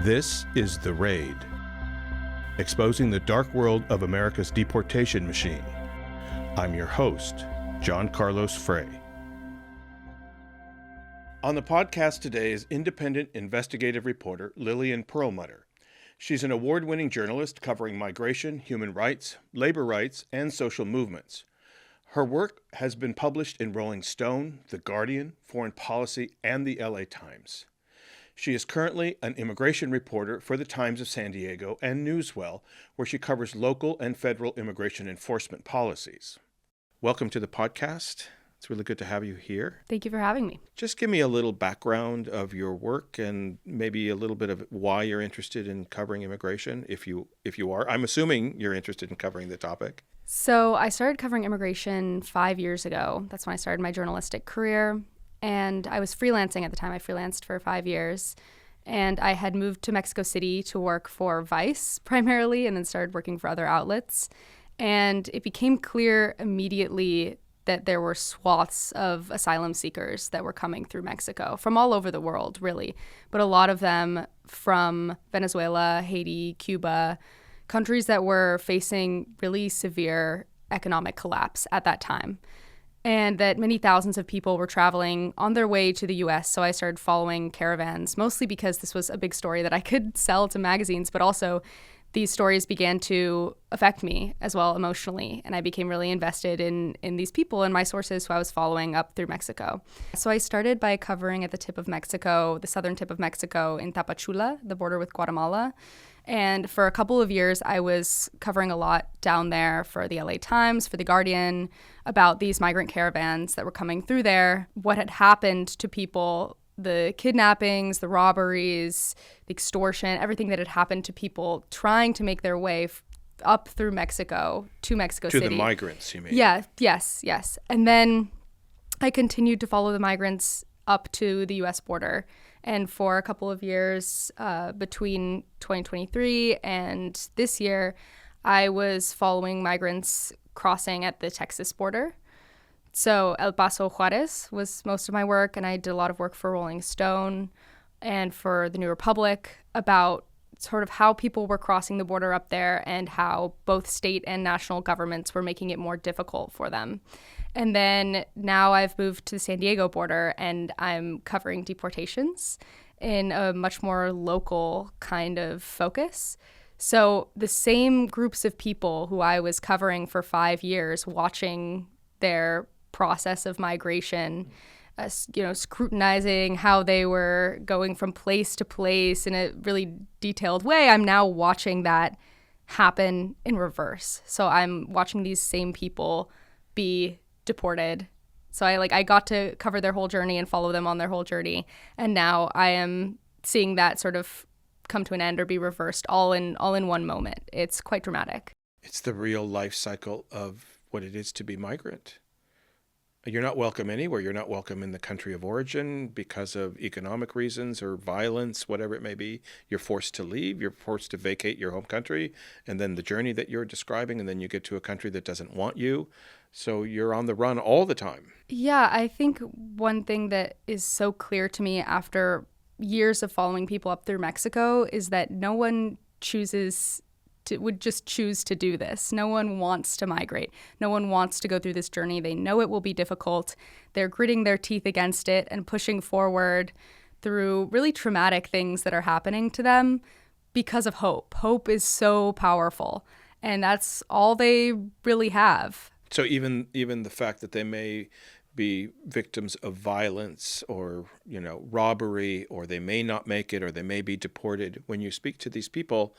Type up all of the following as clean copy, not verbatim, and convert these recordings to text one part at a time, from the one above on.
This is The Raid, exposing the dark world of America's deportation machine. I'm your host, John Carlos Frey. On the podcast today is independent investigative reporter Lillian Perlmutter. She's an award-winning journalist covering migration, human rights, labor rights, and social movements. Her work has been published in Rolling Stone, The Guardian, Foreign Policy, and the LA Times. She is currently an immigration reporter for the Times of San Diego and NEWSWELL, where she covers local and federal immigration enforcement policies. Welcome to the podcast. It's really good to have you here. Thank you for having me. Just give me a little background of your work and maybe a little bit of why you're interested in covering immigration, if you are. I'm assuming you're interested in covering the topic. So I started covering immigration 5 years ago. That's when I started my journalistic career. And I was freelancing at the time. I freelanced for 5 years. And I had moved to Mexico City to work for Vice primarily, and then started working for other outlets. And it became clear immediately that there were swaths of asylum seekers that were coming through Mexico from all over the world, really. But a lot of them from Venezuela, Haiti, Cuba, countries that were facing really severe economic collapse at that time. And that many thousands of people were traveling on their way to the U.S. So I started following caravans, mostly because this was a big story that I could sell to magazines, but also these stories began to affect me as well emotionally. And I became really invested in these people and my sources who I was following up through Mexico. So I started by covering at the tip of Mexico, the southern tip of Mexico in Tapachula, the border with Guatemala. And for a couple of years, I was covering a lot down there for the LA Times, for The Guardian, about these migrant caravans that were coming through there, what had happened to people, the kidnappings, the robberies, the extortion, everything that had happened to people trying to make their way up through Mexico to Mexico City. To the migrants, you mean? Yeah, yes. And then I continued to follow the migrants up to the U.S. border. And for a couple of years between 2023 and this year, I was following migrants crossing at the Texas border. So El Paso, Juarez was most of my work, and I did a lot of work for Rolling Stone and for the New Republic about sort of how people were crossing the border up there and how both state and national governments were making it more difficult for them. And then now I've moved to the San Diego border, and I'm covering deportations in a much more local kind of focus. So the same groups of people who I was covering for 5 years, watching their process of migration, scrutinizing how they were going from place to place in a really detailed way, I'm now watching that happen in reverse. So I'm watching these same people be deported. So I got to cover their whole journey and follow them on their whole journey. And now I am seeing that sort of come to an end or be reversed all in one moment. It's quite dramatic. It's the real life cycle of what it is to be migrant. You're not welcome anywhere. You're not welcome in the country of origin because of economic reasons or violence, whatever it may be. You're forced to leave. You're forced to vacate your home country. And then the journey that you're describing, and then you get to a country that doesn't want you. So you're on the run all the time. Yeah, I think one thing that is so clear to me after years of following people up through Mexico is that no one would just choose to do this. No one wants to migrate. No one wants to go through this journey. They know it will be difficult. They're gritting their teeth against it and pushing forward through really traumatic things that are happening to them because of hope. Hope is so powerful, and that's all they really have. So even the fact that they may be victims of violence or, robbery, or they may not make it, or they may be deported, when you speak to these people,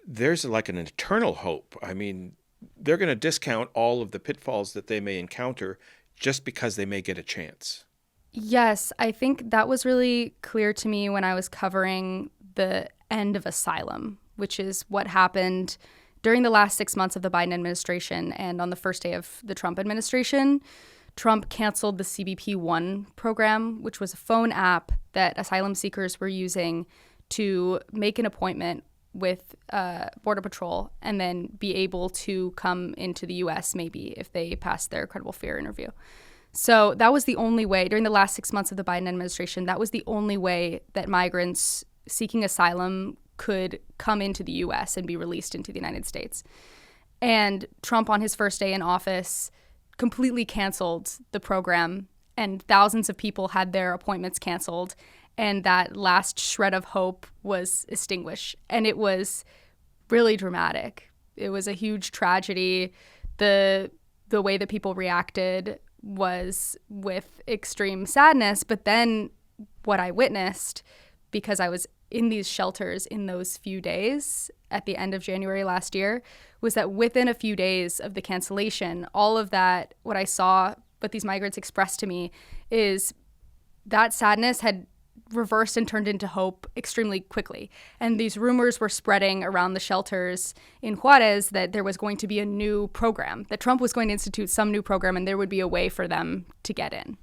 there's like an eternal hope. I mean, they're going to discount all of the pitfalls that they may encounter just because they may get a chance. Yes, I think that was really clear to me when I was covering the end of asylum, which is what happened during the last 6 months of the Biden administration. And on the first day of the Trump administration, Trump canceled the CBP One program, which was a phone app that asylum seekers were using to make an appointment with Border Patrol and then be able to come into the U.S. maybe if they passed their credible fear interview. So that was the only way, during the last 6 months of the Biden administration, that was the only way that migrants seeking asylum could come into the U.S. and be released into the United States. And Trump, on his first day in office, completely canceled the program, and thousands of people had their appointments canceled, and that last shred of hope was extinguished. And it was really dramatic. It was a huge tragedy. The way that people reacted was with extreme sadness, but then what I witnessed, because I was in these shelters in those few days at the end of January last year, was that within a few days of the cancellation, all of that, what I saw, what these migrants expressed to me, is that sadness had reversed and turned into hope extremely quickly. And these rumors were spreading around the shelters in Juarez that there was going to be a new program, that Trump was going to institute some new program and there would be a way for them to get in.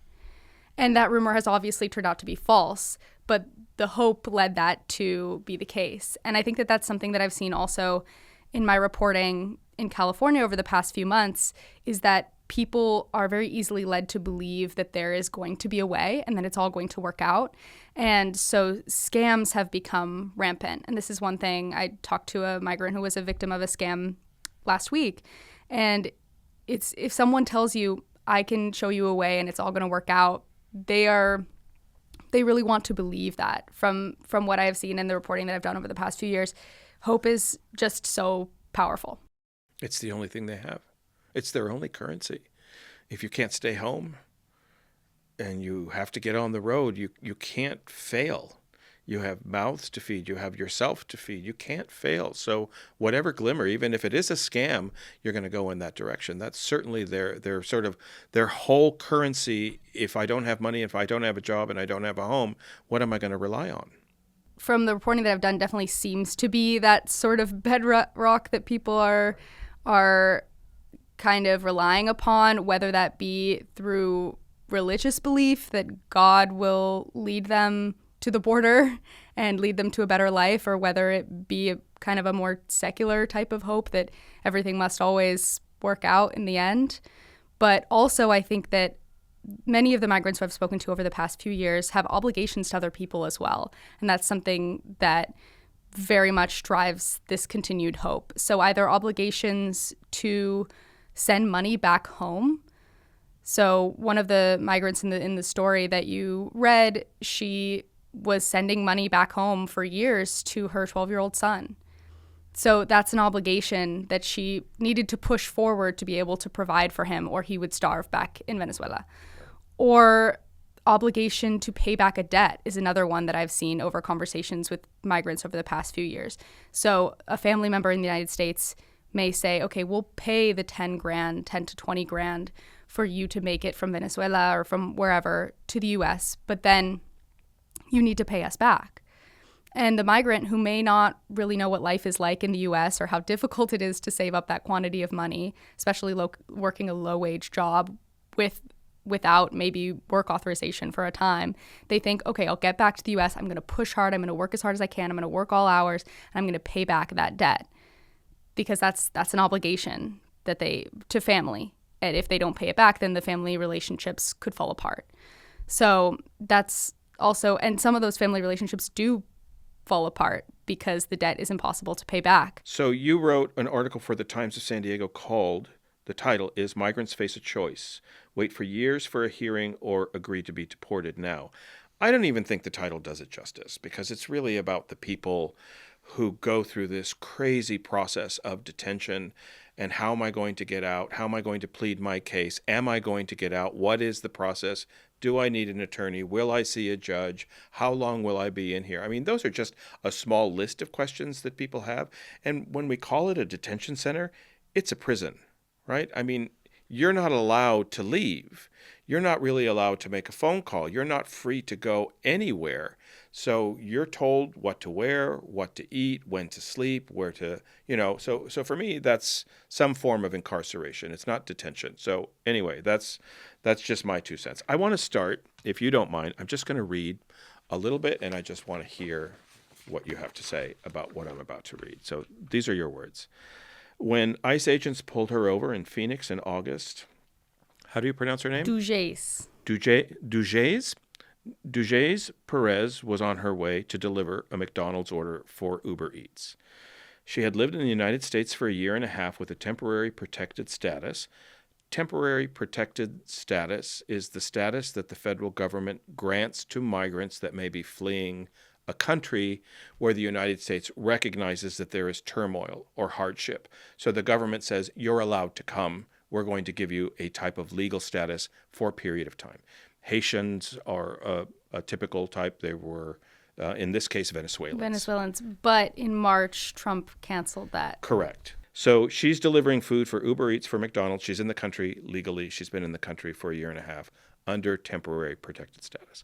And that rumor has obviously turned out to be false, but the hope led that to be the case. And I think that that's something that I've seen also in my reporting in California over the past few months, is that people are very easily led to believe that there is going to be a way and that it's all going to work out. And so scams have become rampant. And this is one thing. I talked to a migrant who was a victim of a scam last week. And it's, if someone tells you, I can show you a way and it's all going to work out, they really want to believe that. From what I have seen in the reporting that I've done over the past few years, hope is just so powerful. It's the only thing they have. It's their only currency. If you can't stay home and you have to get on the road, you can't fail. You have mouths to feed. You have yourself to feed. You can't fail. So whatever glimmer, even if it is a scam, you're going to go in that direction. That's certainly their sort of their whole currency. If I don't have money, if I don't have a job and I don't have a home, what am I going to rely on? From the reporting that I've done, definitely seems to be that sort of bedrock that people are kind of relying upon, whether that be through religious belief that God will lead them to the border and lead them to a better life, or whether it be a kind of a more secular type of hope that everything must always work out in the end. But also I think that many of the migrants who I've spoken to over the past few years have obligations to other people as well. And that's something that very much drives this continued hope. So either obligations to send money back home. So one of the migrants in the story that you read, she was sending money back home for years to her 12-year-old son. So that's an obligation that she needed to push forward to be able to provide for him, or he would starve back in Venezuela. Or obligation to pay back a debt is another one that I've seen over conversations with migrants over the past few years. So a family member in the United States may say, okay, we'll pay the 10 to 20 grand for you to make it from Venezuela or from wherever to the US, but then you need to pay us back. And the migrant, who may not really know what life is like in the US or how difficult it is to save up that quantity of money, especially working a low-wage job without maybe work authorization for a time, they think, okay, I'll get back to the US, I'm going to push hard, I'm going to work as hard as I can, I'm going to work all hours, and I'm going to pay back that debt. Because that's an obligation that to family. And if they don't pay it back, then the family relationships could fall apart. So that's also, and some of those family relationships do fall apart because the debt is impossible to pay back. So you wrote an article for the Times of San Diego called, the title is Migrants Face a Choice. Wait for years for a hearing or agree to be deported now. I don't even think the title does it justice, because it's really about the people who go through this crazy process of detention and how am I going to get out? How am I going to plead my case? Am I going to get out? What is the process? Do I need an attorney? Will I see a judge? How long will I be in here? I mean, those are just a small list of questions that people have. And when we call it a detention center, it's a prison, right? I mean, you're not allowed to leave. You're not really allowed to make a phone call. You're not free to go anywhere. So you're told what to wear, what to eat, when to sleep, where to, so for me, that's some form of incarceration. It's not detention. So anyway, that's just my 2 cents. I want to start, if you don't mind, I'm just going to read a little bit, and I just want to hear what you have to say about what I'm about to read. So these are your words. When ICE agents pulled her over in Phoenix in August, how do you pronounce her name? Dujays. Dujays? Dujez Perez was on her way to deliver a McDonald's order for Uber Eats. She had lived in the United States for a year and a half with a temporary protected status. Temporary protected status is the status that the federal government grants to migrants that may be fleeing a country where the United States recognizes that there is turmoil or hardship. So the government says, you're allowed to come. We're going to give you a type of legal status for a period of time. Haitians are a typical type. They were, in this case, Venezuelans. But in March, Trump canceled that. Correct. So she's delivering food for Uber Eats for McDonald's. She's in the country legally. She's been in the country for a year and a half under temporary protected status.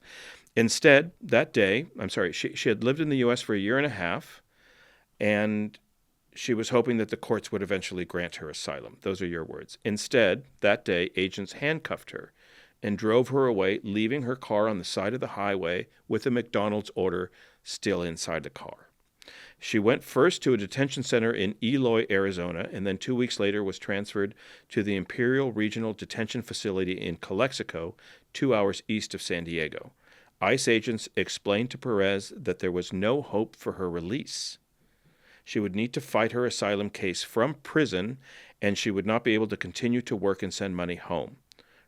Instead, she had lived in the U.S. for a year and a half, and she was hoping that the courts would eventually grant her asylum. Those are your words. Instead, that day, agents handcuffed her and drove her away, leaving her car on the side of the highway with a McDonald's order still inside the car. She went first to a detention center in Eloy, Arizona, and then 2 weeks later was transferred to the Imperial Regional Detention Facility in Calexico, 2 hours east of San Diego. ICE agents explained to Perez that there was no hope for her release. She would need to fight her asylum case from prison, and she would not be able to continue to work and send money home.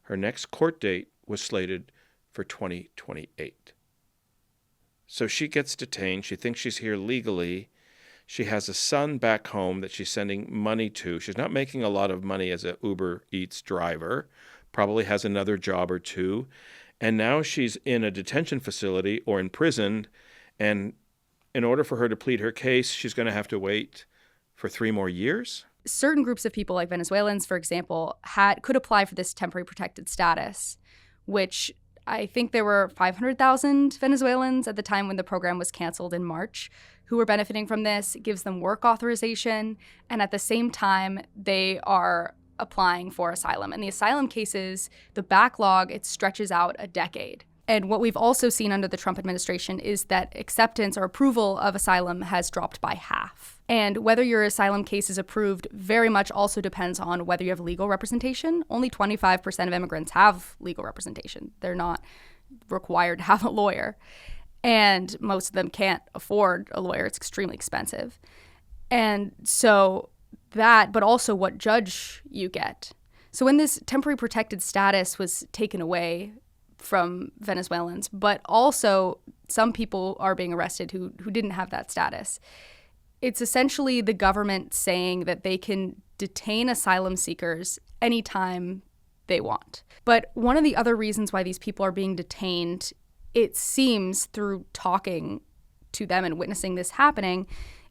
Her next court date was slated for 2028. So she gets detained. She thinks she's here legally. She has a son back home that she's sending money to. She's not making a lot of money as an Uber Eats driver, probably has another job or two. And now she's in a detention facility or imprisoned. And in order for her to plead her case, she's going to have to wait for 3 more years. Certain groups of people, like Venezuelans, for example, could apply for this temporary protected status, which I think there were 500,000 Venezuelans at the time when the program was canceled in March who were benefiting from this. It gives them work authorization, and at the same time, they are applying for asylum. And the asylum cases, the backlog, it stretches out a decade. And what we've also seen under the Trump administration is that acceptance or approval of asylum has dropped by half. And whether your asylum case is approved very much also depends on whether you have legal representation. Only 25% of immigrants have legal representation. They're not required to have a lawyer. And most of them can't afford a lawyer. It's extremely expensive. And so that, but also what judge you get. So when this temporary protected status was taken away from Venezuelans, but also some people are being arrested who didn't have that status. It's essentially the government saying that they can detain asylum seekers anytime they want. But one of the other reasons why these people are being detained, it seems through talking to them and witnessing this happening,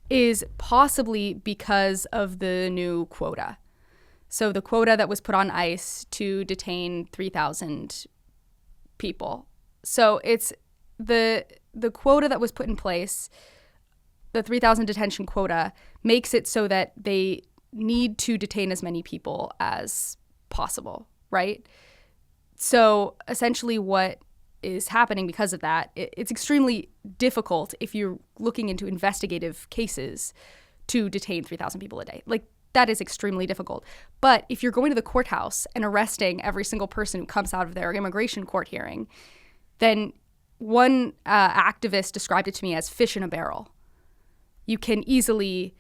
is possibly because of the new quota. So the quota that was put on ICE to detain 3,000 people. So it's the quota that was put in place, the 3,000 detention quota, makes it so that they need to detain as many people as possible, right? So essentially what is happening because of that, it's extremely difficult if you're looking into investigative cases to detain 3,000 people a day. Like, that is extremely difficult. But if you're going to the courthouse and arresting every single person who comes out of their immigration court hearing, then one activist described it to me as fish in a barrel. You can easily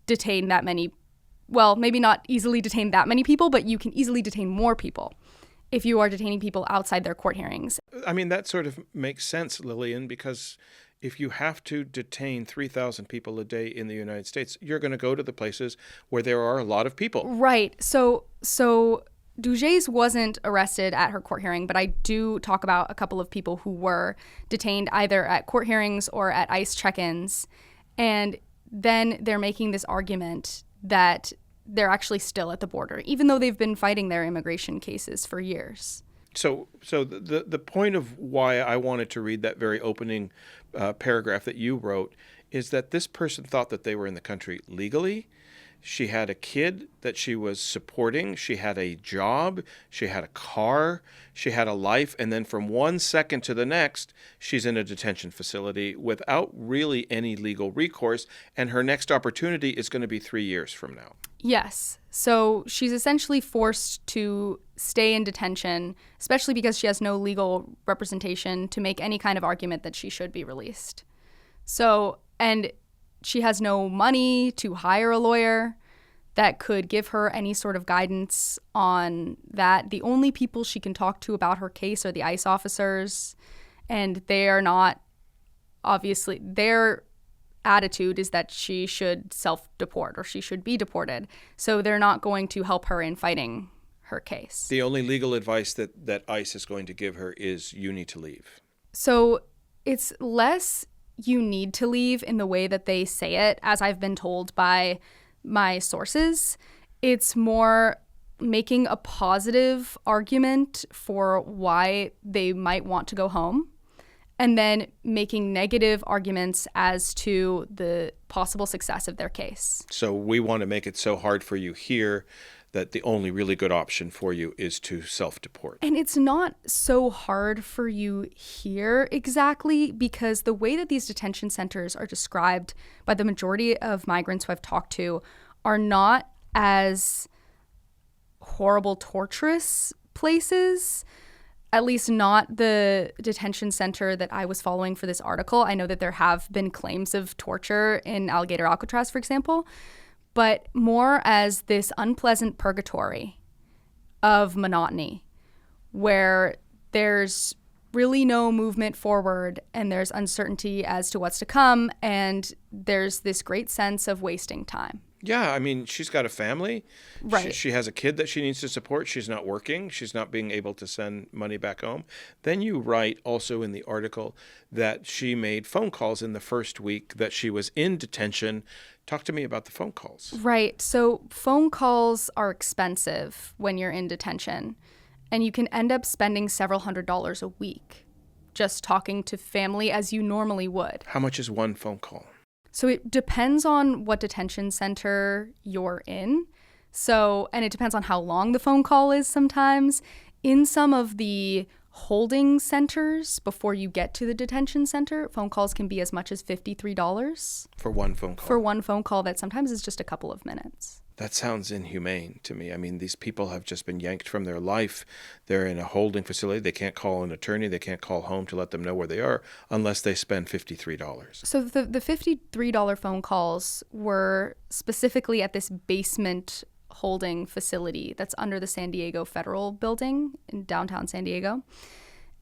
detain that many, well, maybe not easily detain that many people, but you can easily detain more people if you are detaining people outside their court hearings. I mean, that sort of makes sense, Lillian, because if you have to detain 3,000 people a day in the United States, you're going to go to the places where there are a lot of people. Right. So Dujez wasn't arrested at her court hearing, but I do talk about a couple of people who were detained either at court hearings or at ICE check-ins. And then they're making this argument that they're actually still at the border, even though they've been fighting their immigration cases for years. So the point of why I wanted to read that very opening paragraph that you wrote is that this person thought that they were in the country legally. She had a kid that she was supporting. She had a job. She had a car. She had a life. And then from one second to the next, she's in a detention facility without really any legal recourse. And her next opportunity is going to be 3 years from now. Yes. So she's essentially forced to stay in detention, especially because she has no legal representation to make any kind of argument that she should be released. So, and she has no money to hire a lawyer that could give her any sort of guidance on that. The only people she can talk to about her case are the ICE officers, and they are not, obviously, their attitude is that she should self-deport or she should be deported. So they're not going to help her in fighting her case. The only legal advice that ICE is going to give her is you need to leave. So it's less you need to leave in the way that they say it, as I've been told by my sources. It's more making a positive argument for why they might want to go home, and then making negative arguments as to the possible success of their case. So we want to make it so hard for you here that the only really good option for you is to self-deport. And it's not so hard for you here exactly, because the way that these detention centers are described by the majority of migrants who I've talked to are not as horrible, torturous places. At least not the detention center that I was following for this article. I know that there have been claims of torture in Alligator Alcatraz, for example, but more as this unpleasant purgatory of monotony where there's really no movement forward and there's uncertainty as to what's to come, and there's this great sense of wasting time. Yeah, I mean, she's got a family. Right. She has a kid that she needs to support. She's not working. She's not being able to send money back home. Then you write also in the article that she made phone calls in the first week that she was in detention. Talk to me about the phone calls. Right. So phone calls are expensive when you're in detention, and you can end up spending several $100s a week just talking to family as you normally would. How much is one phone call? So it depends on what detention center you're in. So, and it depends on how long the phone call is sometimes. In some of the holding centers before you get to the detention center, phone calls can be as much as $53. For one phone call? For one phone call that sometimes is just a couple of minutes. That sounds inhumane to me. I mean, these people have just been yanked from their life. They're in a holding facility. They can't call an attorney. They can't call home to let them know where they are unless they spend $53. So the $53 phone calls were specifically at this basement holding facility that's under the San Diego Federal Building in downtown San Diego.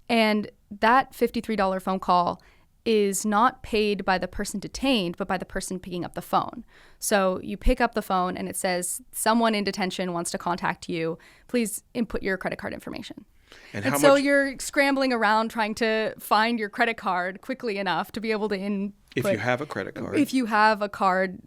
And that $53 phone call is not paid by the person detained, but by the person picking up the phone. So you pick up the phone and it says, someone in detention wants to contact you. Please input your credit card information. And how so much, you're scrambling around trying to find your credit card quickly enough to be able to input. if you have a credit card. If you have a card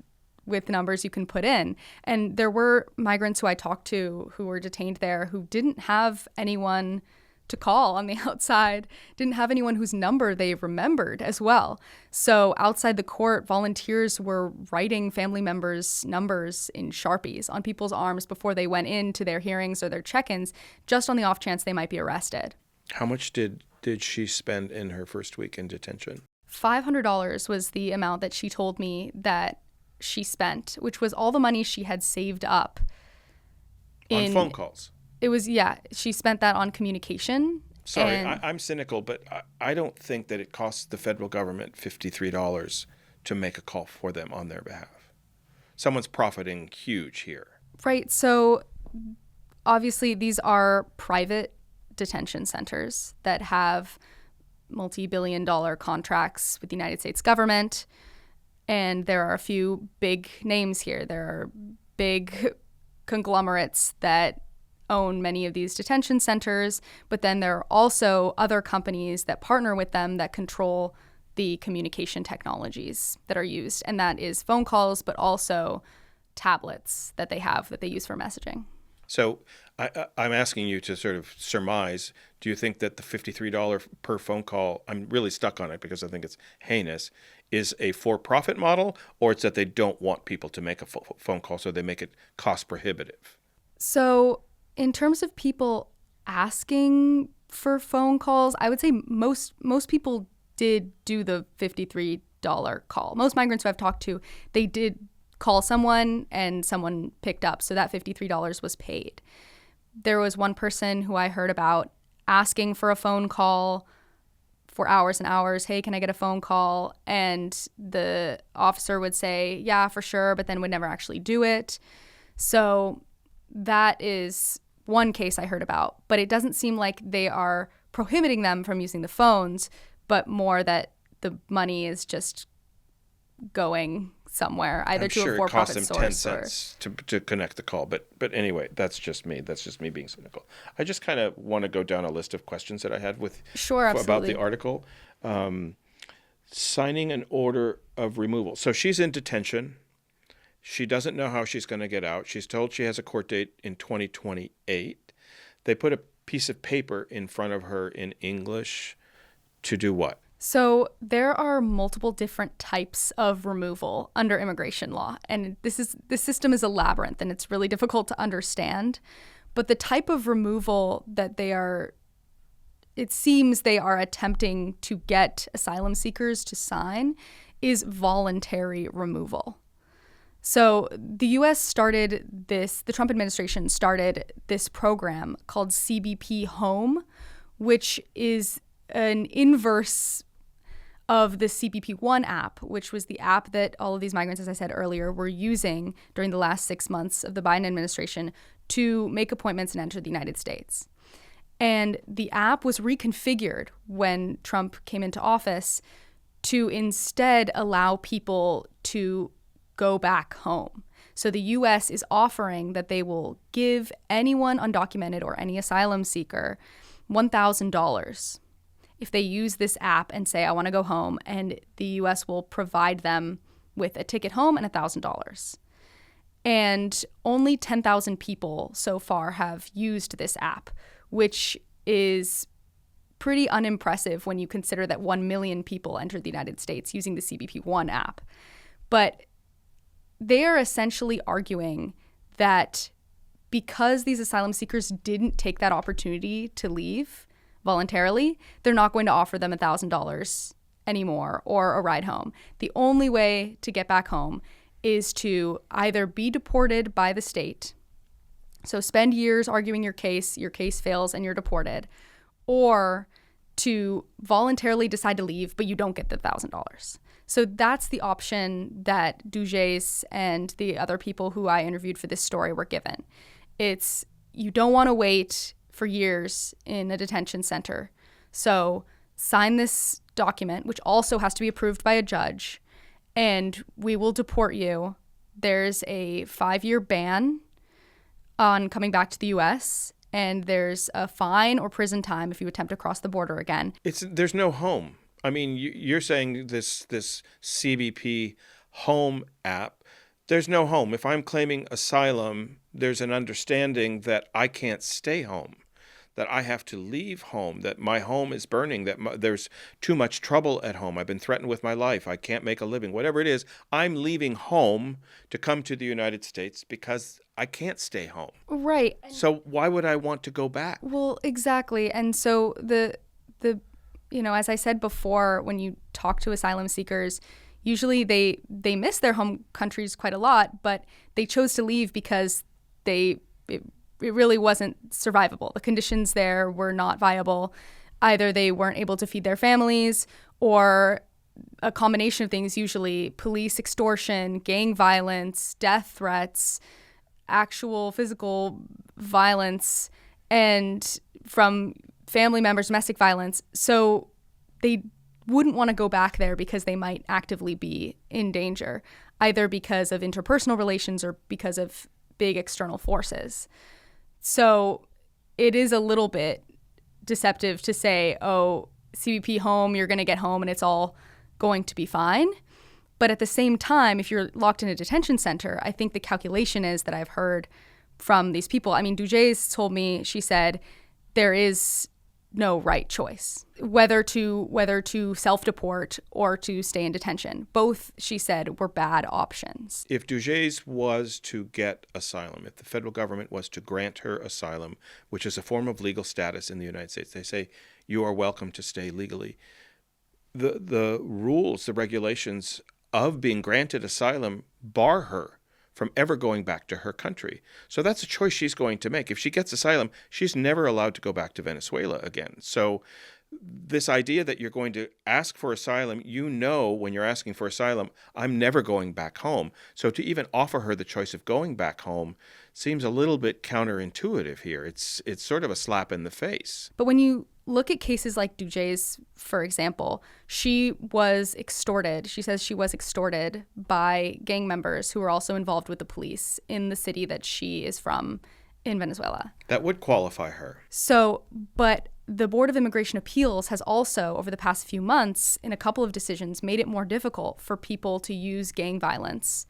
with numbers you can put in. And there were migrants who I talked to who were detained there who didn't have anyone to call on the outside, didn't have anyone whose number they remembered as well. So outside the court, volunteers were writing family members' numbers in Sharpies on people's arms before they went into their hearings or their check-ins, just on the off chance they might be arrested. How much did she spend in her first week in detention? $500 was the amount that she told me that she spent, which was all the money she had saved up. On phone calls? It was, yeah, she spent that on communication. Sorry, I'm cynical, but I don't think that it costs the federal government $53 to make a call for them on their behalf. Someone's profiting huge here. Right. So obviously these are private detention centers that have multi-billion-dollar contracts with the United States government. And there are a few big names here. There are big conglomerates that own many of these detention centers, but then there are also other companies that partner with them that control the communication technologies that are used. And that is phone calls, but also tablets that they have that they use for messaging. So I'm asking you to sort of surmise, do you think that the $53 per phone call, I'm really stuck on it because I think it's heinous, is a for-profit model, or it's that they don't want people to make a phone call, so they make it cost prohibitive? So in terms of people asking for phone calls, I would say most people did do the $53 call. Most migrants who I've talked to, they did call someone and someone picked up. So that $53 was paid. There was one person who I heard about asking for a phone call for hours and hours. Hey, can I get a phone call? And the officer would say, yeah, for sure, but then would never actually do it. So that is one case I heard about, but it doesn't seem like they are prohibiting them from using the phones, but more that the money is just going somewhere, either to a for-profit source. I'm sure it costs them 10 cents to connect the call. But anyway, that's just me. That's just me being cynical. I just kind of want to go down a list of questions that I had about the article. Signing an order of removal. So she's in detention. She doesn't know how she's going to get out. She's told she has a court date in 2028. They put a piece of paper in front of her in English to do what? So there are multiple different types of removal under immigration law. And this system is a labyrinth and it's really difficult to understand. But the type of removal that it seems they are attempting to get asylum seekers to sign is voluntary removal. So the the Trump administration started this program called CBP Home, which is an inverse of the CBP One app, which was the app that all of these migrants, as I said earlier, were using during the last 6 months of the Biden administration to make appointments and enter the United States. And the app was reconfigured when Trump came into office to instead allow people to go back home. So the U.S. is offering that they will give anyone undocumented or any asylum seeker $1,000 if they use this app and say, I want to go home, and the U.S. will provide them with a ticket home and $1,000. And only 10,000 people so far have used this app, which is pretty unimpressive when you consider that 1 million people entered the United States using the CBP One app. But they are essentially arguing that because these asylum seekers didn't take that opportunity to leave voluntarily, they're not going to offer them $1,000 anymore or a ride home. The only way to get back home is to either be deported by the state, so spend years arguing your case fails and you're deported, or to voluntarily decide to leave, but you don't get the $1,000. So that's the option that Dujays and the other people who I interviewed for this story were given. It's you don't want to wait for years in a detention center. So sign this document, which also has to be approved by a judge, and we will deport you. There's a 5-year ban on coming back to the U.S., and there's a fine or prison time if you attempt to cross the border again. There's no home. I mean, you're saying this CBP Home app, there's no home. If I'm claiming asylum, there's an understanding that I can't stay home, that I have to leave home, that my home is burning, that there's too much trouble at home. I've been threatened with my life. I can't make a living. Whatever it is, I'm leaving home to come to the United States because I can't stay home. Right. So why would I want to go back? Well, exactly. And so as I said before, when you talk to asylum seekers, usually they miss their home countries quite a lot, but they chose to leave because it really wasn't survivable. The conditions there were not viable. Either they weren't able to feed their families, or a combination of things, usually police extortion, gang violence, death threats, actual physical violence, and from family members, domestic violence. So they wouldn't want to go back there because they might actively be in danger, either because of interpersonal relations or because of big external forces. So it is a little bit deceptive to say, oh, CBP Home, you're going to get home and it's all going to be fine. But at the same time, if you're locked in a detention center, I think the calculation is that I've heard from these people. I mean, Dujays told me, she said, there is no right choice, whether to self-deport or to stay in detention. Both, she said, were bad options. If Dujays was to get asylum, if the federal government was to grant her asylum, which is a form of legal status in the United States, they say you are welcome to stay legally. The rules, the regulations of being granted asylum bar her from ever going back to her country. So that's a choice she's going to make. If she gets asylum, she's never allowed to go back to Venezuela again. So this idea that you're going to ask for asylum, when you're asking for asylum, I'm never going back home. So to even offer her the choice of going back home seems a little bit counterintuitive here. It's sort of a slap in the face. But when you look at cases like Dujay's, for example, she was extorted. She says she was extorted by gang members who were also involved with the police in the city that she is from in Venezuela. That would qualify her. So, but the Board of Immigration Appeals has also, over the past few months, in a couple of decisions, made it more difficult for people to use gang violence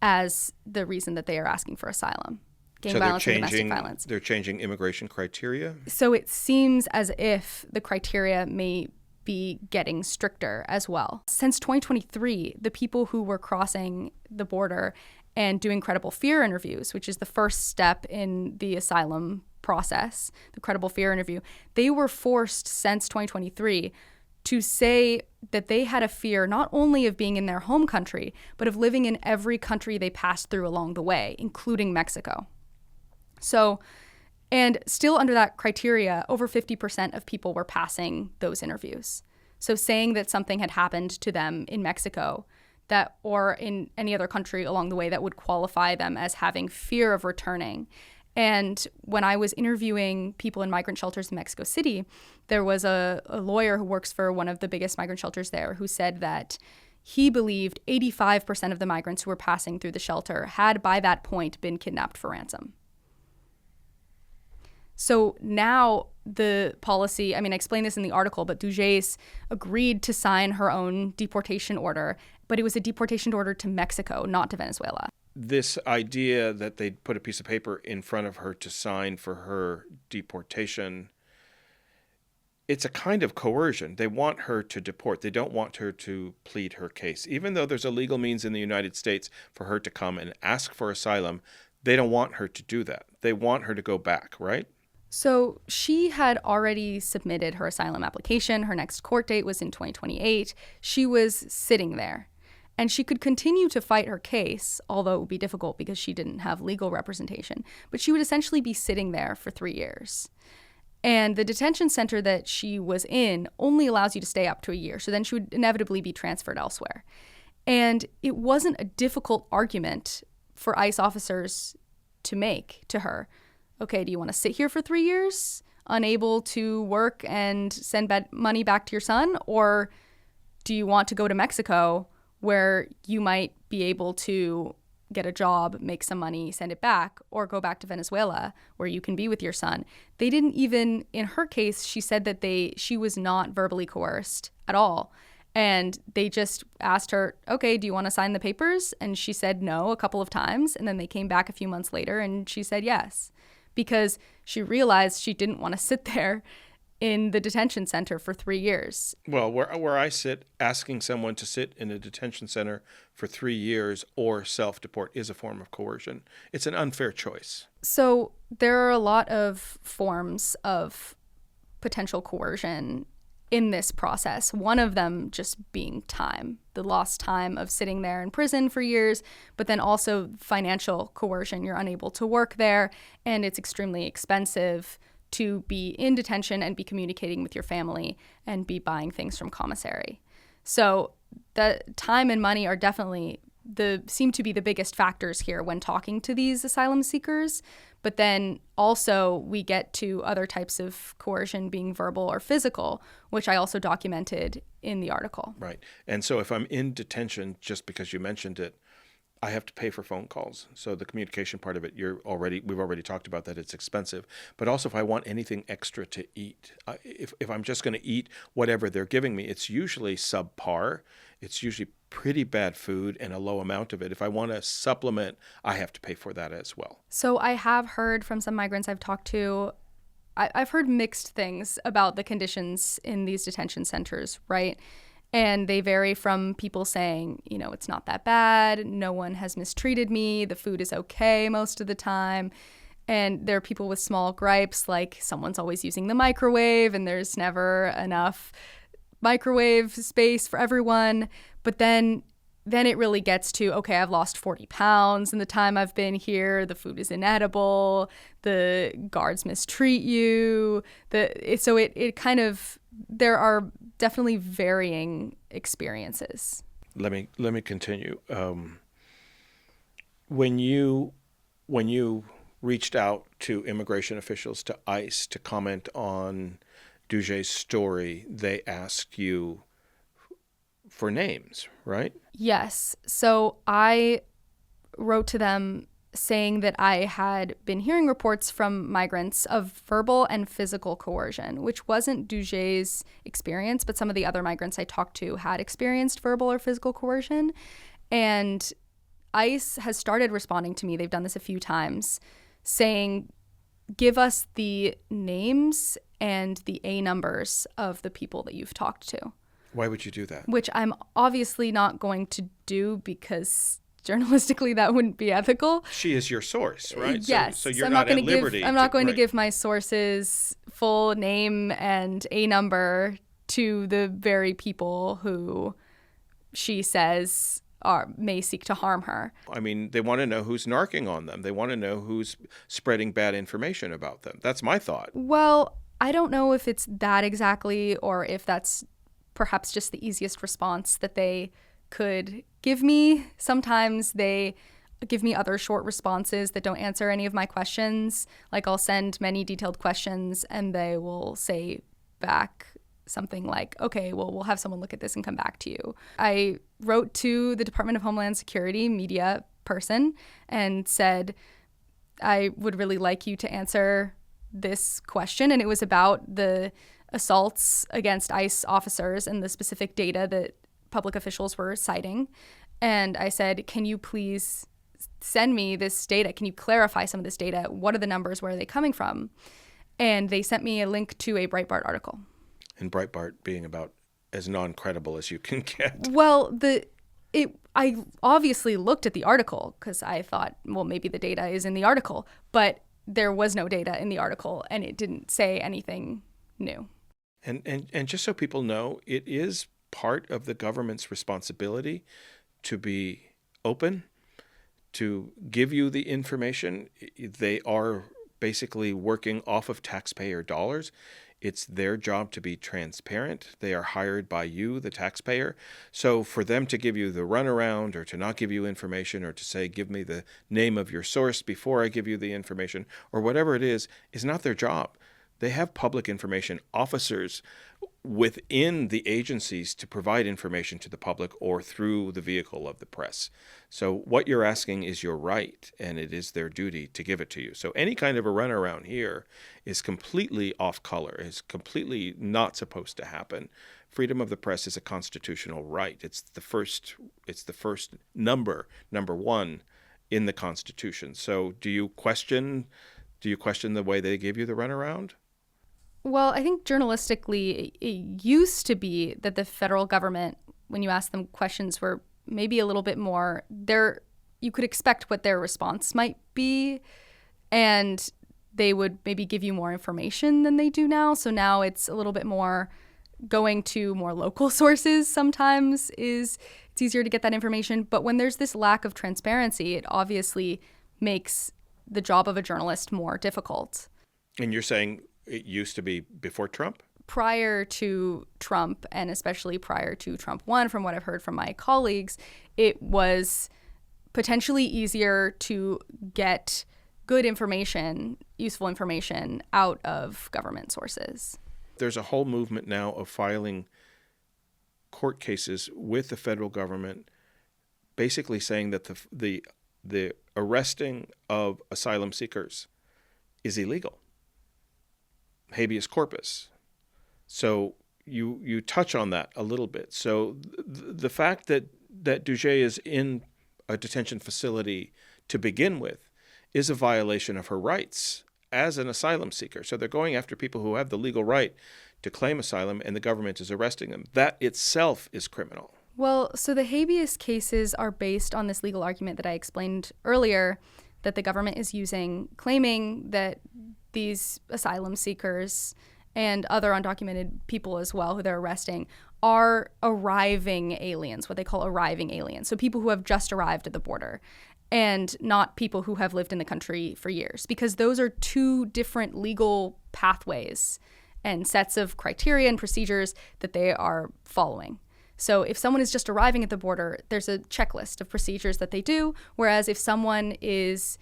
as the reason that they are asking for asylum. Gang violence and domestic violence. They're changing immigration criteria? So it seems as if the criteria may be getting stricter as well. Since 2023, the people who were crossing the border and doing credible fear interviews, which is the first step in the asylum process, the credible fear interview, they were forced since 2023 to say that they had a fear not only of being in their home country, but of living in every country they passed through along the way, including Mexico. So, and still under that criteria, over 50% of people were passing those interviews. So saying that something had happened to them in Mexico or in any other country along the way that would qualify them as having fear of returning. And when I was interviewing people in migrant shelters in Mexico City, there was a lawyer who works for one of the biggest migrant shelters there who said that he believed 85% of the migrants who were passing through the shelter had by that point been kidnapped for ransom. So now the policy, I explained this in the article, but Dujay's agreed to sign her own deportation order, but it was a deportation order to Mexico, not to Venezuela. This idea that they'd put a piece of paper in front of her to sign for her deportation, it's a kind of coercion. They want her to deport. They don't want her to plead her case. Even though there's a legal means in the United States for her to come and ask for asylum, they don't want her to do that. They want her to go back, right? So she had already submitted her asylum application. Her next court date was in 2028. She was sitting there. And she could continue to fight her case, although it would be difficult because she didn't have legal representation. But she would essentially be sitting there for 3 years. And the detention center that she was in only allows you to stay up to a year. So then she would inevitably be transferred elsewhere. And it wasn't a difficult argument for ICE officers to make to her. Okay, do you want to sit here for 3 years, unable to work and send money back to your son? Or do you want to go to Mexico, where you might be able to get a job, make some money, send it back, or go back to Venezuela where you can be with your son? They didn't even, in her case, she said that she was not verbally coerced at all. And they just asked her, okay, do you want to sign the papers? And she said no a couple of times. And then they came back a few months later and she said yes, because she realized she didn't want to sit there in the detention center for 3 years. Well, where I sit, asking someone to sit in a detention center for 3 years or self-deport is a form of coercion. It's an unfair choice. So there are a lot of forms of potential coercion in this process. One of them just being time, the lost time of sitting there in prison for years, but then also financial coercion. You're unable to work there, and it's extremely expensive to be in detention and be communicating with your family and be buying things from commissary. So the time and money are definitely seem to be the biggest factors here when talking to these asylum seekers. But then also we get to other types of coercion being verbal or physical, which I also documented in the article. Right. And so if I'm in detention, just because you mentioned it, I have to pay for phone calls. So the communication part of it, we've already talked about that. It's expensive. But also if I want anything extra to eat, if I'm just going to eat whatever they're giving me, it's usually subpar. It's usually pretty bad food and a low amount of it. If I want to supplement, I have to pay for that as well. So I have heard from some migrants I've talked to, I've heard mixed things about the conditions in these detention centers, right? And they vary from people saying, it's not that bad, no one has mistreated me, the food is okay most of the time. And there are people with small gripes, like someone's always using the microwave and there's never enough microwave space for everyone. But then then it really gets to, okay, I've lost 40 pounds in the time I've been here. The food is inedible. The guards mistreat you. It kind of, there are definitely varying experiences. Let me continue. When you reached out to immigration officials, to ICE, to comment on Duje's story, they asked you for names, right? Yes. So I wrote to them saying that I had been hearing reports from migrants of verbal and physical coercion, which wasn't Duje's experience, but some of the other migrants I talked to had experienced verbal or physical coercion. And ICE has started responding to me. They've done this a few times, saying, give us the names and the A numbers of the people that you've talked to. Why would you do that? Which I'm obviously not going to do because journalistically that wouldn't be ethical. She is your source, right? Yes. So you're not at liberty. I'm not going to give my sources full name and A number to the very people who she says may seek to harm her. I mean, they want to know who's narking on them. They want to know who's spreading bad information about them. That's my thought. Well, I don't know if it's that exactly, or if that's perhaps just the easiest response that they could give me. Sometimes they give me other short responses that don't answer any of my questions. Like I'll send many detailed questions and they will say back something like, okay, well, we'll have someone look at this and come back to you. I wrote to the Department of Homeland Security media person and said, I would really like you to answer this question. And it was about the assaults against ICE officers and the specific data that public officials were citing. And I said, can you please send me this data? Can you clarify some of this data? What are the numbers? Where are they coming from? And they sent me a link to a Breitbart article. And Breitbart being about as non-credible as you can get. Well, I obviously looked at the article because I thought, well, maybe the data is in the article, but there was no data in the article and it didn't say anything new. And just so people know, it is part of the government's responsibility to be open, to give you the information. They are basically working off of taxpayer dollars. It's their job to be transparent. They are hired by you, the taxpayer. So for them to give you the runaround or to not give you information or to say, give me the name of your source before I give you the information or whatever it is not their job. They have public information officers within the agencies to provide information to the public or through the vehicle of the press. So what you're asking is your right, and it is their duty to give it to you. So any kind of a runaround here is completely off color, is completely not supposed to happen. Freedom of the press is a constitutional right. It's the first number one in the Constitution. So do you question the way they give you the runaround? Well, I think journalistically, it used to be that the federal government, when you ask them questions, were maybe a little bit more there. You could expect what their response might be, and they would maybe give you more information than they do now. So now it's a little bit more going to more local sources sometimes it's easier to get that information. But when there's this lack of transparency, it obviously makes the job of a journalist more difficult. And you're saying it used to be before Trump? Prior to Trump, and especially prior to Trump 1, from what I've heard from my colleagues, it was potentially easier to get good information, useful information out of government sources. There's a whole movement now of filing court cases with the federal government, basically saying that the arresting of asylum seekers is illegal. Habeas corpus. So you touch on that a little bit. So the fact that Duje is in a detention facility to begin with is a violation of her rights as an asylum seeker. So they're going after people who have the legal right to claim asylum, and the government is arresting them. That itself is criminal. Well, so the habeas cases are based on this legal argument that I explained earlier that the government is using, claiming that these asylum seekers and other undocumented people as well who they're arresting are arriving aliens, what they call arriving aliens. So people who have just arrived at the border, and not people who have lived in the country for years, because those are two different legal pathways and sets of criteria and procedures that they are following. So if someone is just arriving at the border, there's a checklist of procedures that they do, whereas if someone is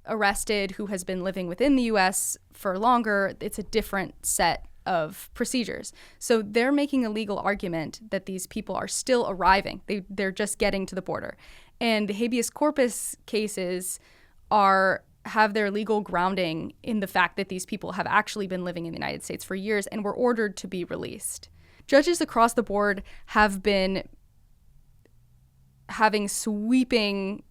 arrested who has been living within the U.S. for longer, it's a different set of procedures. So they're making a legal argument that these people are still arriving. They're just getting to the border. And the habeas corpus cases have their legal grounding in the fact that these people have actually been living in the United States for years and were ordered to be released. Judges across the board have been having sweeping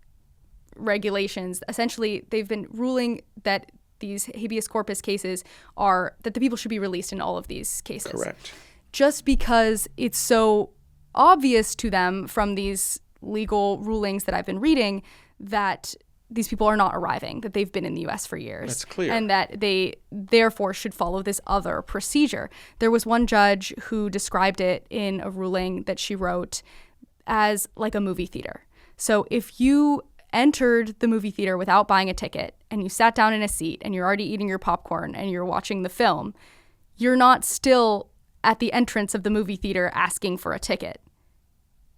regulations. Essentially, they've been ruling that these habeas corpus cases that the people should be released in all of these cases. Correct. Just because it's so obvious to them from these legal rulings that I've been reading that these people are not arriving, that they've been in the U.S. for years. That's clear. And that they therefore should follow this other procedure. There was one judge who described it in a ruling that she wrote as like a movie theater. So if you entered the movie theater without buying a ticket and you sat down in a seat and you're already eating your popcorn and you're watching the film, you're not still at the entrance of the movie theater asking for a ticket.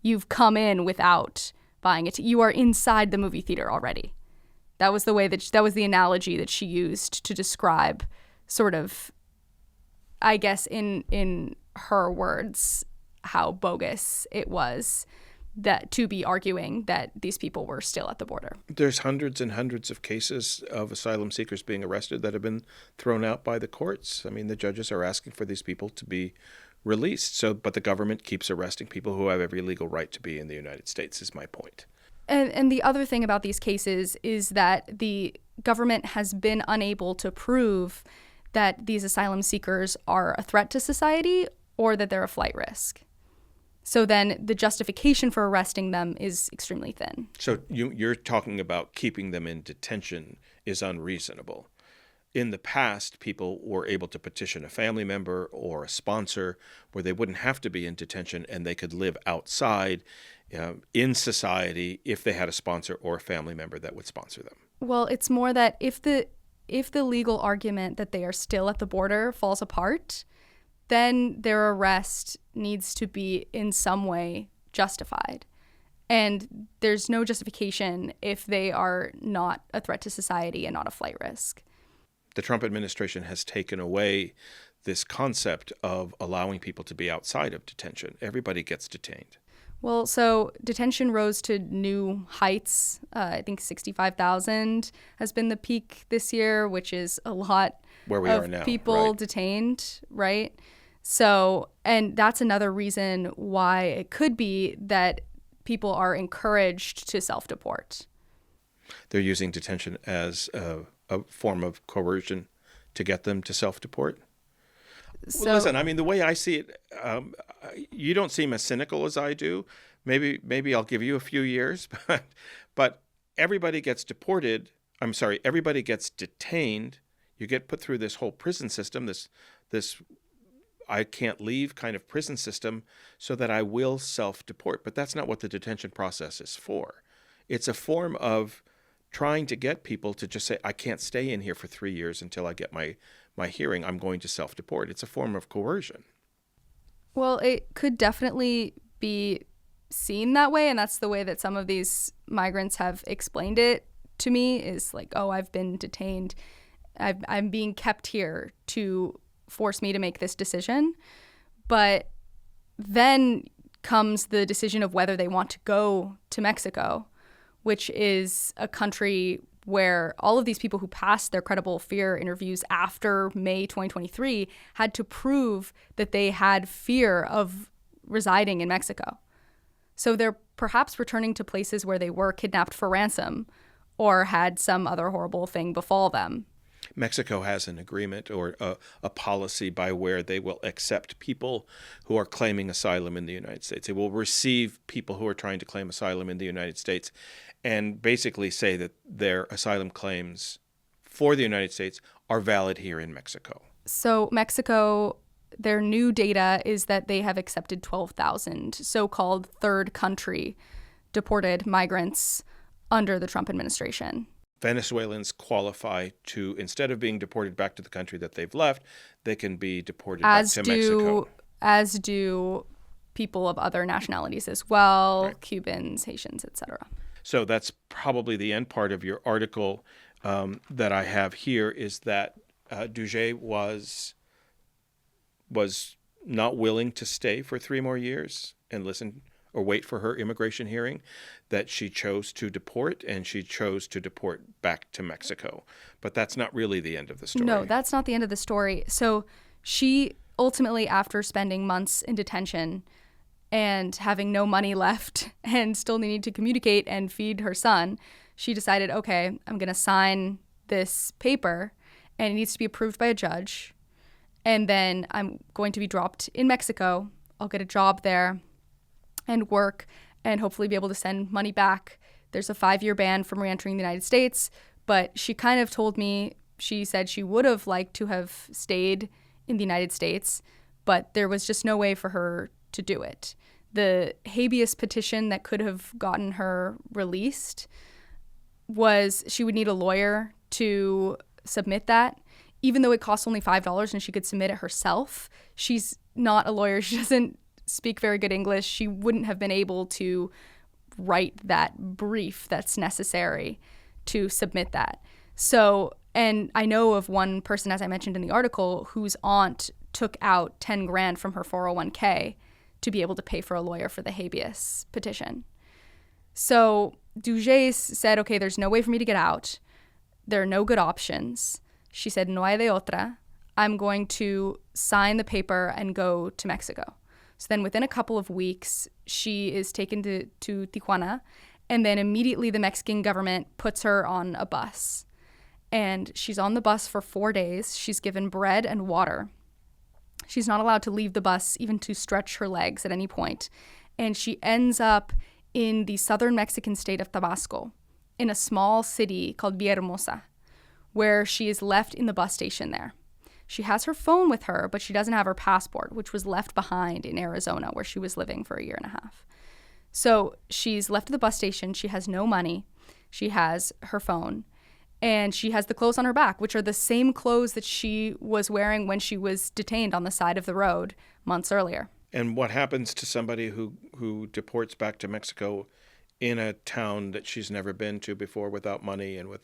You've come in without buying it. You are inside the movie theater already. That was the way that was the analogy that she used to describe sort of, I guess in her words, how bogus it was that to be arguing that these people were still at the border. There's hundreds and hundreds of cases of asylum seekers being arrested that have been thrown out by the courts. I mean, the judges are asking for these people to be released. But the government keeps arresting people who have every legal right to be in the United States, is my point. And the other thing about these cases is that the government has been unable to prove that these asylum seekers are a threat to society or that they're a flight risk. So then the justification for arresting them is extremely thin. So you're talking about keeping them in detention is unreasonable. In the past, people were able to petition a family member or a sponsor where they wouldn't have to be in detention and they could live outside in society if they had a sponsor or a family member that would sponsor them. Well, it's more that if the legal argument that they are still at the border falls apart, then their arrest needs to be in some way justified. And there's no justification if they are not a threat to society and not a flight risk. The Trump administration has taken away this concept of allowing people to be outside of detention. Everybody gets detained. Well, so detention rose to new heights. I think 65,000 has been the peak this year, which is a lot where we of are now, people right? Detained, right? So, and that's another reason why it could be that people are encouraged to self-deport. They're using detention as a form of coercion to get them to self-deport? So, well, listen, I mean, the way I see it, you don't seem as cynical as I do. Maybe I'll give you a few years, but everybody gets deported. I'm sorry, everybody gets detained. You get put through this whole prison system, this I can't leave kind of prison system, so that I will self-deport. But that's not what the detention process is for. It's a form of trying to get people to just say, I can't stay in here for 3 years until I get my hearing. I'm going to self-deport. It's a form of coercion. Well, it could definitely be seen that way, and that's the way that some of these migrants have explained it to me, is like, oh, I've been detained. I'm being kept here to force me to make this decision. But then comes the decision of whether they want to go to Mexico, which is a country where all of these people who passed their credible fear interviews after May 2023 had to prove that they had fear of residing in Mexico. So they're perhaps returning to places where they were kidnapped for ransom or had some other horrible thing befall them. Mexico has an agreement or a policy by where they will accept people who are claiming asylum in the United States. They will receive people who are trying to claim asylum in the United States and basically say that their asylum claims for the United States are valid here in Mexico. So Mexico their new data is that they have accepted 12,000 so-called third country deported migrants under the Trump administration. Venezuelans qualify to, instead of being deported back to the country that they've left, they can be deported back to Mexico. As do people of other nationalities as well, Right. Cubans, Haitians, etc. So that's probably the end part of your article that I have here, is that Duguay was not willing to stay for 3 more years and listen or wait for her immigration hearing, that she chose to deport, and she chose to deport back to Mexico. But that's not really the end of the story. No, that's not the end of the story. So she ultimately, after spending months in detention and having no money left and still needing to communicate and feed her son, she decided, okay, I'm going to sign this paper and it needs to be approved by a judge. And then I'm going to be dropped in Mexico. I'll get a job there and work and hopefully be able to send money back. There's a 5-year ban from reentering the United States, but she kind of told me, she said she would have liked to have stayed in the United States, but there was just no way for her to do it. The habeas petition that could have gotten her released was she would need a lawyer to submit that, even though it costs only $5 and she could submit it herself. She's not a lawyer. She doesn't speak very good English. She wouldn't have been able to write that brief that's necessary to submit that. So, and I know of one person, as I mentioned in the article, whose aunt took out 10 grand from her 401k to be able to pay for a lawyer for the habeas petition. So Duguay said, okay, there's no way for me to get out. There are no good options. She said, no hay de otra. I'm going to sign the paper and go to Mexico. So then within a couple of weeks, she is taken to Tijuana, and then immediately the Mexican government puts her on a bus. And she's on the bus for 4 days. She's given bread and water. She's not allowed to leave the bus, even to stretch her legs at any point. And she ends up in the southern Mexican state of Tabasco, in a small city called Villahermosa, where she is left in the bus station there. She has her phone with her, but she doesn't have her passport, which was left behind in Arizona, where she was living for 1.5 years. So she's left at the bus station. She has no money. She has her phone. And she has the clothes on her back, which are the same clothes that she was wearing when she was detained on the side of the road months earlier. And what happens to somebody who deports back to Mexico in a town that she's never been to before, without money and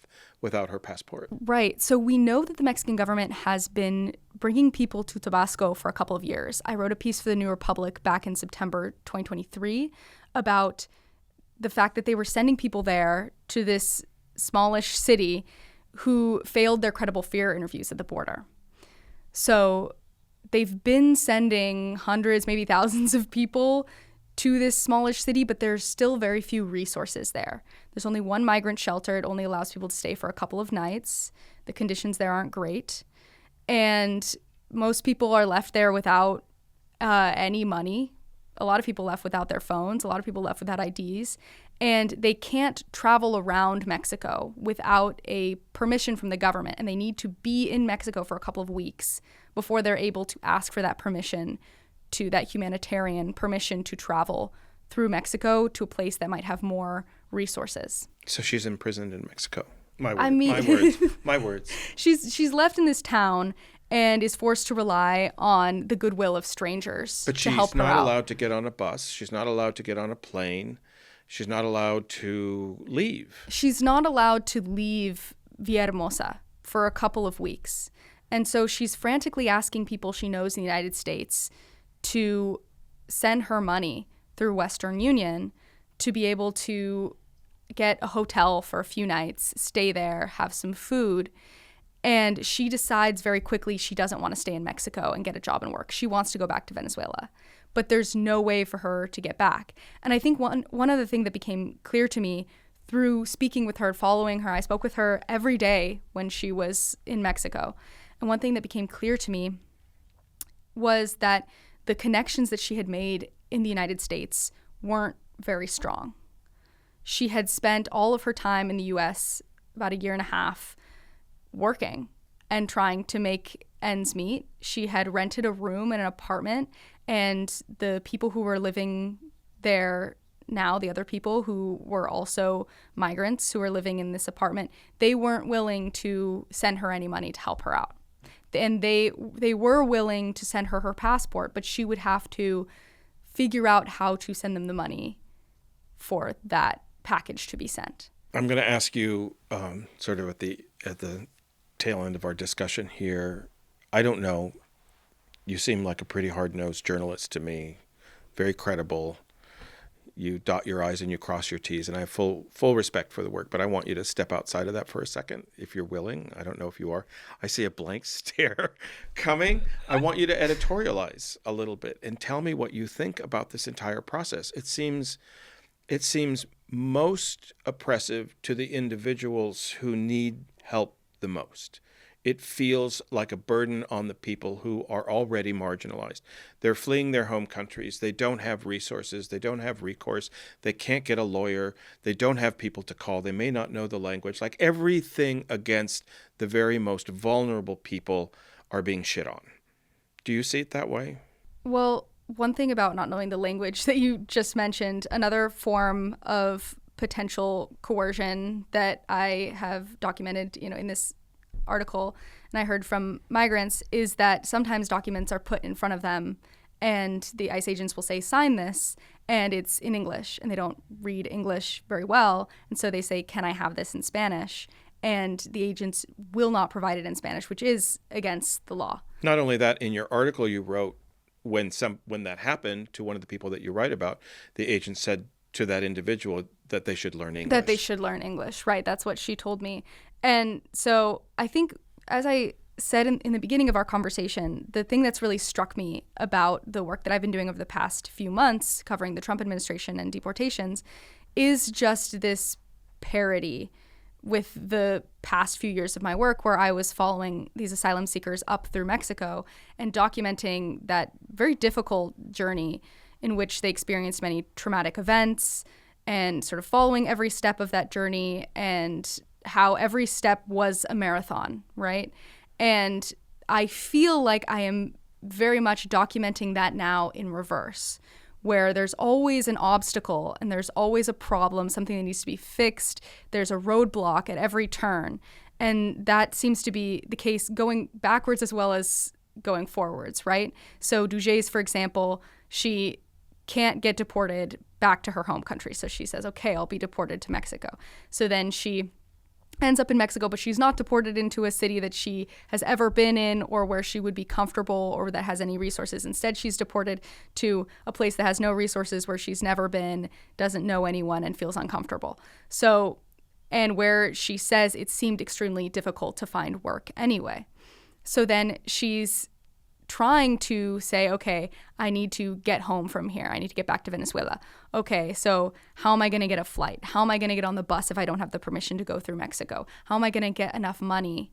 without her passport? Right. So we know that the Mexican government has been bringing people to Tabasco for a couple of years. I wrote a piece for the New Republic back in September 2023 about the fact that they were sending people there to this smallish city who failed their credible fear interviews at the border. So they've been sending hundreds, maybe thousands of people to this smallish city, but there's still very few resources there. There's only one migrant shelter. It only allows people to stay for a couple of nights. The conditions there aren't great. And most people are left there without any money. A lot of people left without their phones. A lot of people left without IDs. And they can't travel around Mexico without a permission from the government. And they need to be in Mexico for a couple of weeks before they're able to ask for that permission, to that humanitarian permission to travel through Mexico to a place that might have more resources. So she's imprisoned in Mexico. My words. I mean, my words. My words. She's left in this town and is forced to rely on the goodwill of strangers to help her out. But she's not allowed to get on a bus. She's not allowed to get on a plane. She's not allowed to leave. She's not allowed to leave Villahermosa for a couple of weeks. And so she's frantically asking people she knows in the United States to send her money through Western Union to be able to get a hotel for a few nights, stay there, have some food. And she decides very quickly she doesn't want to stay in Mexico and get a job and work. She wants to go back to Venezuela. But there's no way for her to get back. And I think one other thing that became clear to me through speaking with her, following her, I spoke with her every day when she was in Mexico. And one thing that became clear to me was that the connections that she had made in the United States weren't very strong. She had spent all of her time in the US, about 1.5 years, working and trying to make ends meet. She had rented a room in an apartment, and the people who were living there now, the other people who were also migrants who were living in this apartment, they weren't willing to send her any money to help her out. And they were willing to send her passport, but she would have to figure out how to send them the money for that package to be sent. I'm going to ask you sort of at the tail end of our discussion here. I don't know. You seem like a pretty hard-nosed journalist to me, very credible. You dot your I's and you cross your T's, and I have full respect for the work, but I want you to step outside of that for a second, if you're willing. I don't know if you are. I see a blank stare coming. I want you to editorialize a little bit and tell me what you think about this entire process. It seems most oppressive to the individuals who need help the most. It feels like a burden on the people who are already marginalized. They're fleeing their home countries. They don't have resources. They don't have recourse. They can't get a lawyer. They don't have people to call. They may not know the language. Like, everything against the very most vulnerable people are being shit on. Do you see it that way? Well, one thing about not knowing the language that you just mentioned, another form of potential coercion that I have documented, in this article, and I heard from migrants, is that sometimes documents are put in front of them and the ICE agents will say, sign this, and it's in English, and they don't read English very well, and so they say, can I have this in Spanish? And the agents will not provide it in Spanish, which is against the law. Not only that, in your article you wrote, when that happened to one of the people that you write about, the agent said to that individual that they should learn English. Right. That's what she told me. And so I think, as I said in the beginning of our conversation, the thing that's really struck me about the work that I've been doing over the past few months covering the Trump administration and deportations is just this parity with the past few years of my work, where I was following these asylum seekers up through Mexico and documenting that very difficult journey in which they experienced many traumatic events, and sort of following every step of that journey, and how every step was a marathon, right? And I feel like I am very much documenting that now in reverse, where there's always an obstacle and there's always a problem, something that needs to be fixed. There's a roadblock at every turn. And that seems to be the case going backwards as well as going forwards, right? So Duja's, for example, she can't get deported back to her home country. So she says, okay, I'll be deported to Mexico. So then she ends up in Mexico, but she's not deported into a city that she has ever been in or where she would be comfortable or that has any resources. Instead, she's deported to a place that has no resources, where she's never been, doesn't know anyone, and feels uncomfortable. So, and where she says it seemed extremely difficult to find work anyway. So then she's trying to say, okay, I need to get home from here. I need to get back to Venezuela. Okay, so how am I going to get a flight? How am I going to get on the bus if I don't have the permission to go through Mexico? How am I going to get enough money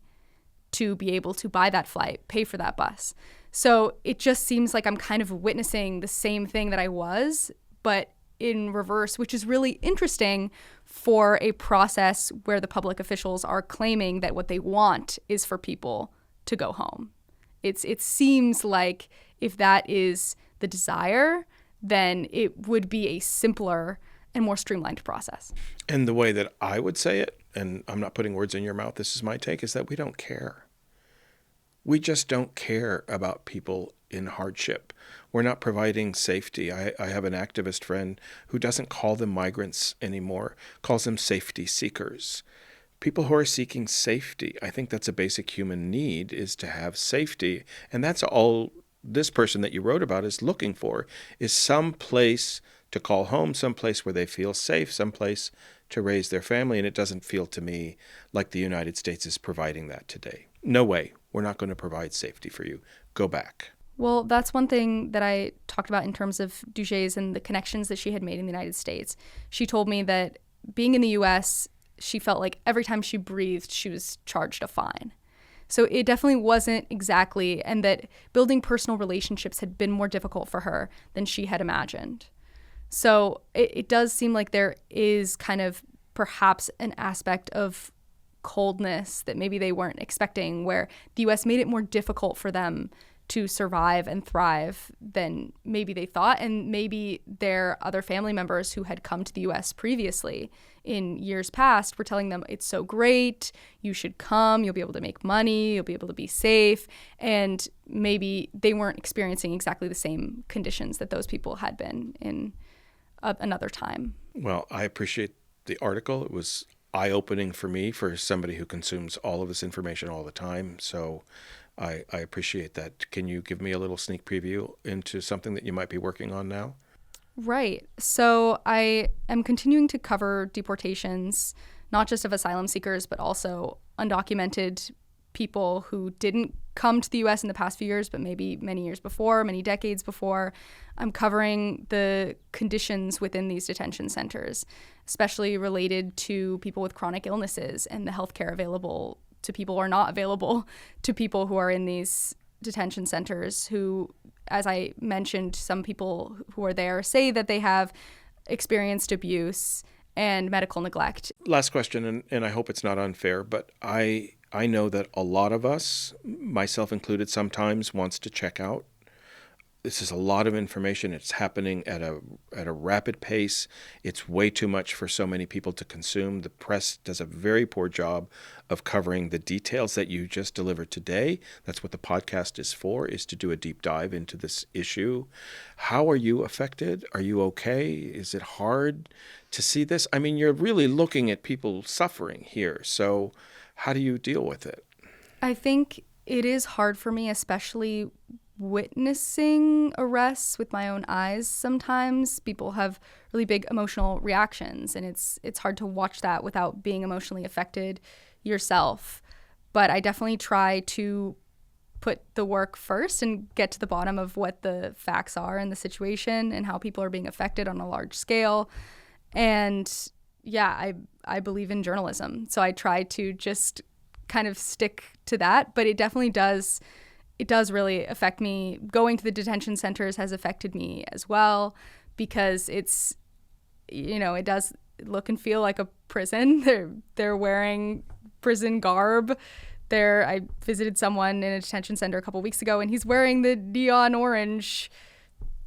to be able to buy that flight, pay for that bus? So it just seems like I'm kind of witnessing the same thing that I was, but in reverse, which is really interesting for a process where the public officials are claiming that what they want is for people to go home. It seems like if that is the desire, then it would be a simpler and more streamlined process. And the way that I would say it, and I'm not putting words in your mouth, this is my take, is that we don't care. We just don't care about people in hardship. We're not providing safety. I have an activist friend who doesn't call them migrants anymore, calls them safety seekers. People who are seeking safety, I think that's a basic human need, is to have safety. And that's all this person that you wrote about is looking for, is some place to call home, some place where they feel safe, some place to raise their family. And it doesn't feel to me like the United States is providing that today. No way. We're not going to provide safety for you. Go back. Well, that's one thing that I talked about in terms of Duja's and the connections that she had made in the United States. She told me that being in the U.S., she felt like every time she breathed, she was charged a fine. So it definitely wasn't exactly, and that building personal relationships had been more difficult for her than she had imagined. So it does seem like there is kind of perhaps an aspect of coldness that maybe they weren't expecting, where the U.S. made it more difficult for them to survive and thrive than maybe they thought. And maybe their other family members who had come to the U.S. previously in years past were telling them, it's so great, you should come, you'll be able to make money, you'll be able to be safe. And maybe they weren't experiencing exactly the same conditions that those people had been in another time. Well, I appreciate the article. It was eye-opening for me, for somebody who consumes all of this information all the time. So I appreciate that. Can you give me a little sneak preview into something that you might be working on now? Right. So I am continuing to cover deportations, not just of asylum seekers, but also undocumented people who didn't come to the U.S. in the past few years, but maybe many years before, many decades before. I'm covering the conditions within these detention centers, especially related to people with chronic illnesses and the healthcare available to people or not available to people who are in these detention centers who, as I mentioned, some people who are there say that they have experienced abuse and medical neglect. Last question, and I hope it's not unfair, but I know that a lot of us, myself included, sometimes wants to check out. This is a lot of information. It's happening at a rapid pace. It's way too much for so many people to consume. The press does a very poor job of covering the details that you just delivered today. That's what the podcast is for, is to do a deep dive into this issue. How are you affected? Are you okay? Is it hard to see this? I mean, you're really looking at people suffering here. So how do you deal with it? I think it is hard for me, especially witnessing arrests with my own eyes. Sometimes people have really big emotional reactions, and it's hard to watch that without being emotionally affected yourself. But I definitely try to put the work first and get to the bottom of what the facts are in the situation and how people are being affected on a large scale. And yeah, I believe in journalism, so I try to just kind of stick to that. But it definitely does really affect me. Going to the detention centers has affected me as well, because it's, it does look and feel like a prison. They're wearing prison garb. I visited someone in a detention center a couple weeks ago, and he's wearing the neon orange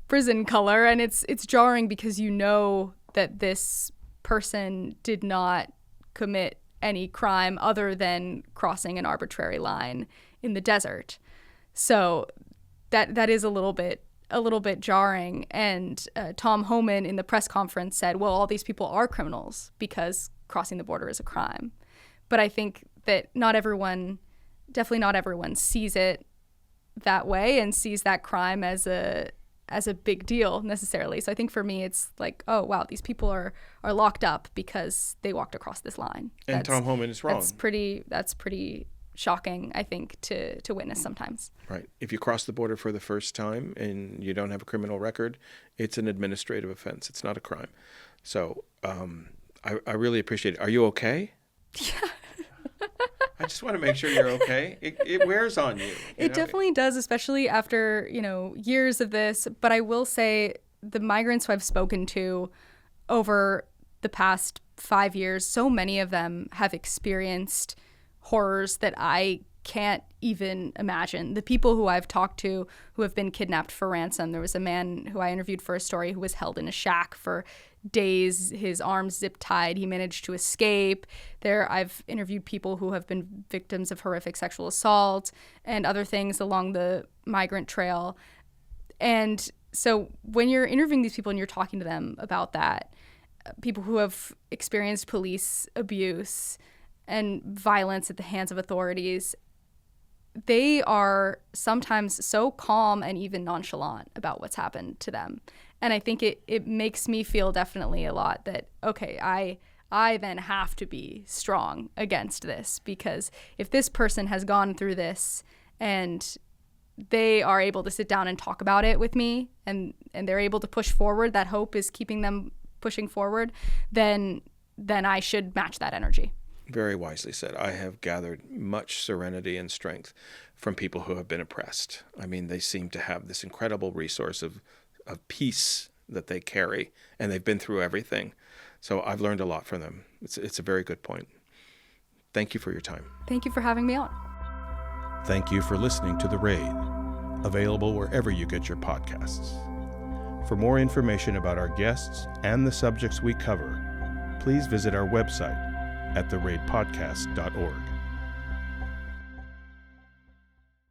prison color, and it's jarring because you know that this person did not commit any crime other than crossing an arbitrary line in the desert. So that is a little bit jarring. And Tom Homan in the press conference said, well, all these people are criminals because crossing the border is a crime. But I think that definitely not everyone sees it that way and sees that crime as a big deal necessarily. So I think for me, it's like, oh, wow, these people are locked up because they walked across this line. And Tom Homan is wrong. That's pretty shocking, I think, to witness sometimes. Right. If you cross the border for the first time and you don't have a criminal record, it's an administrative offense. It's not a crime. So I really appreciate it. Are you okay? Yeah. I just want to make sure you're okay. It wears on you. It definitely does, especially after, years of this. But I will say the migrants who I've spoken to over the past 5 years, so many of them have experienced horrors that I can't even imagine. The people who I've talked to who have been kidnapped for ransom. There was a man who I interviewed for a story who was held in a shack for days, his arms zip tied. He managed to escape. I've interviewed people who have been victims of horrific sexual assault and other things along the migrant trail. And so when you're interviewing these people and you're talking to them about that, people who have experienced police abuse and violence at the hands of authorities, they are sometimes so calm and even nonchalant about what's happened to them. And I think it makes me feel definitely a lot that, okay, I then have to be strong against this, because if this person has gone through this and they are able to sit down and talk about it with me and they're able to push forward, that hope is keeping them pushing forward, then I should match that energy. Very wisely said. I have gathered much serenity and strength from people who have been oppressed. I mean, they seem to have this incredible resource of peace that they carry, and they've been through everything. So I've learned a lot from them. It's a very good point. Thank you for your time. Thank you for having me on. Thank you for listening to The Raid, available wherever you get your podcasts. For more information about our guests and the subjects we cover, please visit our website at theraidpodcast.org.